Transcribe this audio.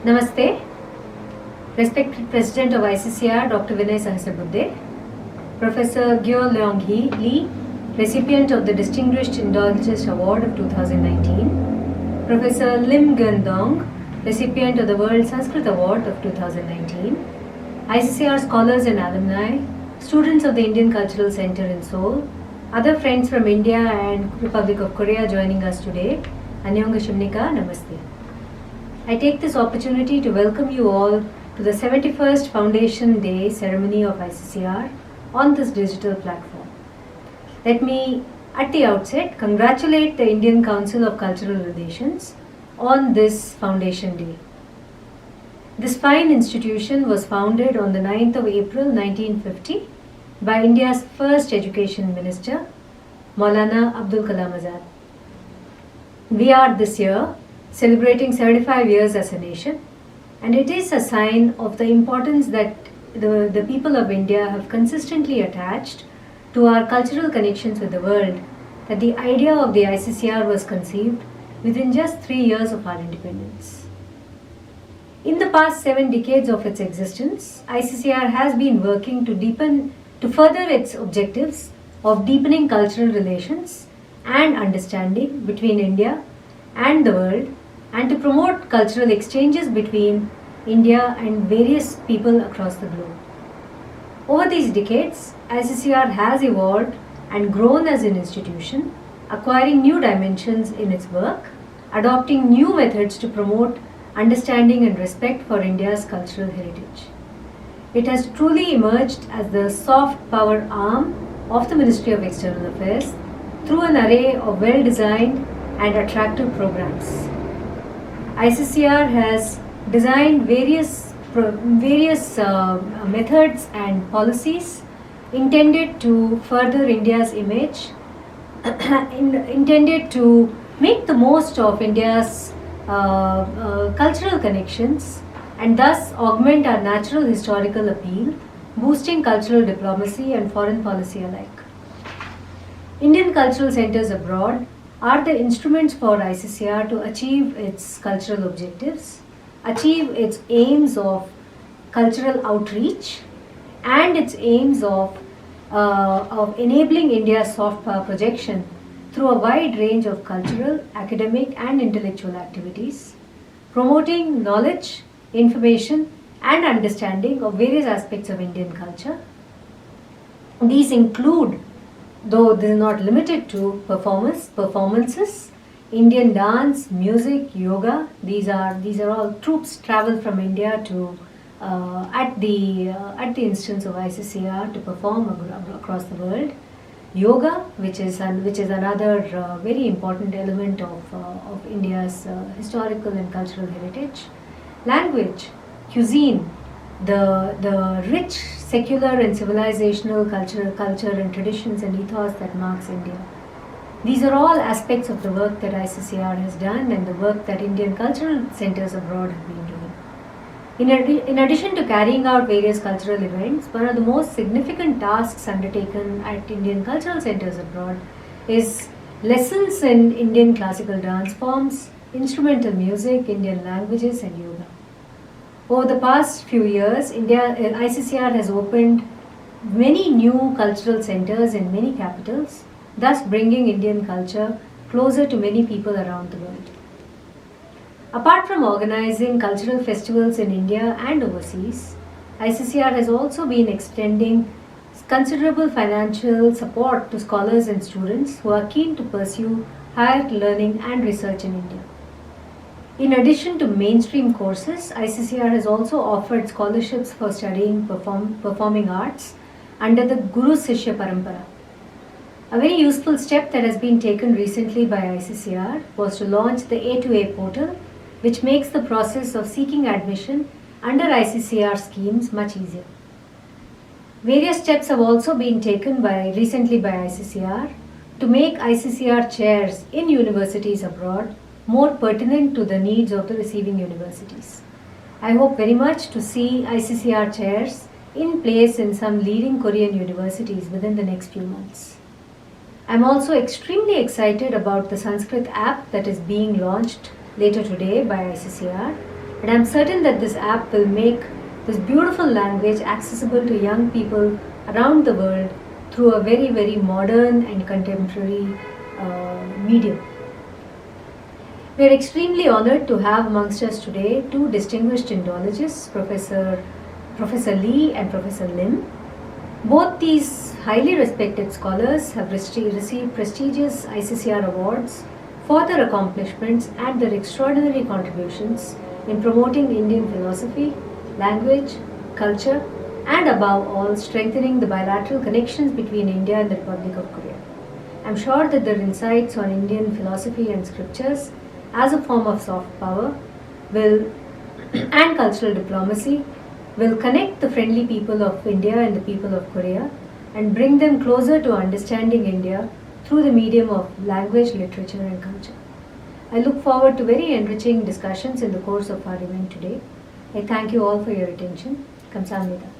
Namaste, respected President of ICCR Dr. Vinay Sahasrabudhe, Professor Gyo Leong Hee Lee, recipient of the Distinguished Indologist Award of 2019, Professor Lim Geun Dong, recipient of the World Sanskrit Award of 2019, ICCR scholars and alumni, students of the Indian Cultural Center in Seoul, other friends from India and Republic of Korea joining us today, Annyeong Shimnika, Namaste. I take this opportunity to welcome you all to the 71st Foundation Day ceremony of ICCR on this digital platform. Let me, at the outset, congratulate the Indian Council of Cultural Relations on this Foundation Day. This fine institution was founded on the 9th of April 1950 by India's first Education Minister, Maulana Abdul Kalam Azad. We are this year celebrating 75 years as a nation, and it is a sign of the importance that the people of India have consistently attached to our cultural connections with the world that the idea of the ICCR was conceived within just 3 years of our independence. In the past 7 decades of its existence, ICCR has been working to further its objectives of deepening cultural relations and understanding between India and the world, and to promote cultural exchanges between India and various people across the globe. Over these decades, ICCR has evolved and grown as an institution, acquiring new dimensions in its work, adopting new methods to promote understanding and respect for India's cultural heritage. It has truly emerged as the soft power arm of the Ministry of External Affairs through an array of well-designed and attractive programs. ICCR has designed various methods and policies intended to further India's image, intended to make the most of India's cultural connections and thus augment our natural historical appeal, boosting cultural diplomacy and foreign policy alike. Indian cultural centers abroad are the instruments for ICCR to achieve its cultural objectives, achieve its aims of cultural outreach, and its aims of enabling India's soft power projection through a wide range of cultural, academic, and intellectual activities, promoting knowledge, information, and understanding of various aspects of Indian culture. These include, though this is not limited to, performances, Indian dance, music, yoga. These are all troops travel from India to at the instance of ICCR to perform across the world. Yoga, which is another very important element of India's historical and cultural heritage. Language, cuisine, the rich secular and civilizational culture and traditions and ethos that marks India. These are all aspects of the work that ICCR has done and the work that Indian cultural centers abroad have been doing. In addition to carrying out various cultural events, one of the most significant tasks undertaken at Indian cultural centers abroad is lessons in Indian classical dance forms, instrumental music, Indian languages, and yoga. Over the past few years, ICCR has opened many new cultural centers in many capitals, thus bringing Indian culture closer to many people around the world. Apart from organizing cultural festivals in India and overseas, ICCR has also been extending considerable financial support to scholars and students who are keen to pursue higher learning and research in India. In addition to mainstream courses, ICCR has also offered scholarships for studying performing arts under the Guru Sishya Parampara. A very useful step that has been taken recently by ICCR was to launch the A2A portal, which makes the process of seeking admission under ICCR schemes much easier. Various steps have also been taken recently by ICCR to make ICCR chairs in universities abroad more pertinent to the needs of the receiving universities. I hope very much to see ICCR chairs in place in some leading Korean universities within the next few months. I'm also extremely excited about the Sanskrit app that is being launched later today by ICCR, And I'm certain that this app will make this beautiful language accessible to young people around the world through a very, very modern and contemporary medium. We are extremely honored to have amongst us today two distinguished Indologists, Professor Lee and Professor Lim. Both these highly respected scholars have received prestigious ICCR awards for their accomplishments and their extraordinary contributions in promoting Indian philosophy, language, culture, and above all, strengthening the bilateral connections between India and the Republic of Korea. I am sure that their insights on Indian philosophy and scriptures as a form of soft power will and cultural diplomacy will connect the friendly people of India and the people of Korea and bring them closer to understanding India through the medium of language, literature and culture. I look forward to very enriching discussions in the course of our event today. I thank you all for your attention. Kamsahamnida.